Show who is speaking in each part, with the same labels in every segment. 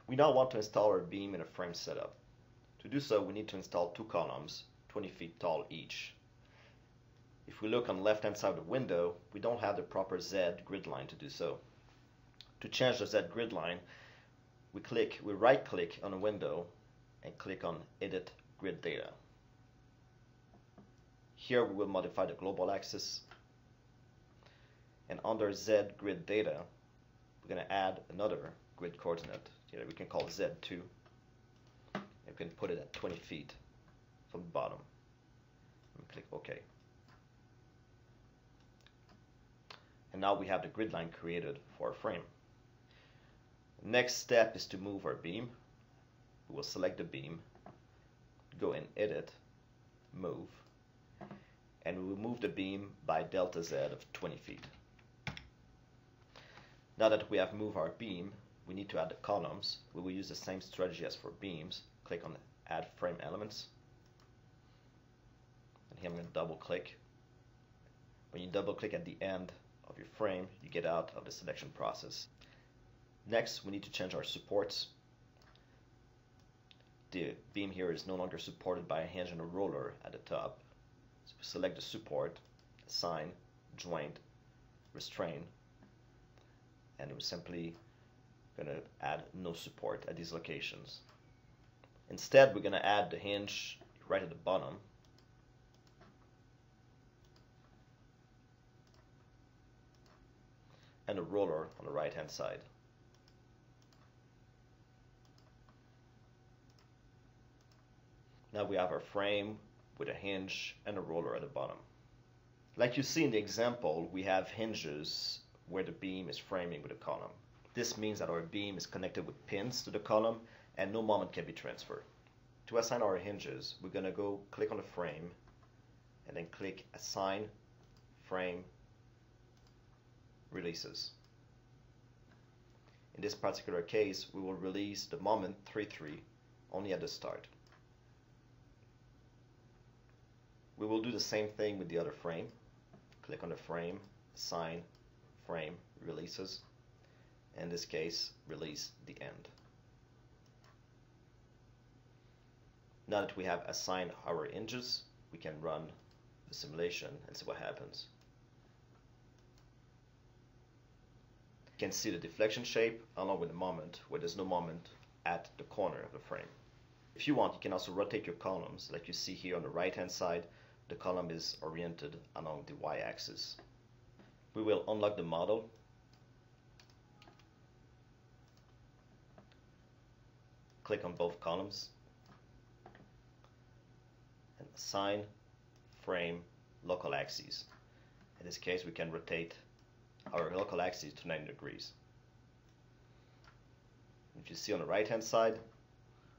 Speaker 1: We now want to install our beam in a frame setup. To do so, we need to install two columns, 20 feet tall each. If we look on the left-hand side of the window, we don't have the proper Z grid line to do so. To change the Z grid line, we right-click on a window and click on Edit Grid Data. Here we will modify the global axis, and under Z Grid Data, we're going to add another grid coordinate. Here we can call Z2, and we can put it at 20 feet from the bottom. And click OK. And now we have the grid line created for our frame. Next step is to move our beam. We will select the beam, go in Edit, Move, and we will move the beam by delta Z of 20 feet. Now that we have moved our beam, we need to add the columns. We will use the same strategy as for beams. Click on Add Frame Elements. And here I'm going to double click. When you double click at the end of your frame, you get out of the selection process. Next, we need to change our supports. The beam here is no longer supported by a hinge and a roller at the top. So we select the support, assign, joint, restrain, and we're simply going to add no support at these locations. Instead, we're going to add the hinge right at the bottom. And a roller on the right-hand side. Now we have our frame with a hinge and a roller at the bottom. Like you see in the example, we have hinges where the beam is framing with a column. This means that our beam is connected with pins to the column and no moment can be transferred. To assign our hinges, we're going to go click on the frame and then click Assign Frame Releases. In this particular case, we will release the moment 3-3 only at the start. We will do the same thing with the other frame. Click on the frame, Assign Frame Releases. In this case, release the end. Now that we have assigned our hinges, we can run the simulation and see what happens. You can see the deflection shape along with the moment, where there's no moment at the corner of the frame. If you want, you can also rotate your columns. Like you see here on the right hand side, the column is oriented along the y-axis. We will unlock the model. Click on both columns and assign frame local axes. In this case, we can rotate our local axis to 90 degrees. If you see on the right hand side,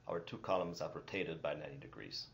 Speaker 1: our two columns have rotated by 90 degrees.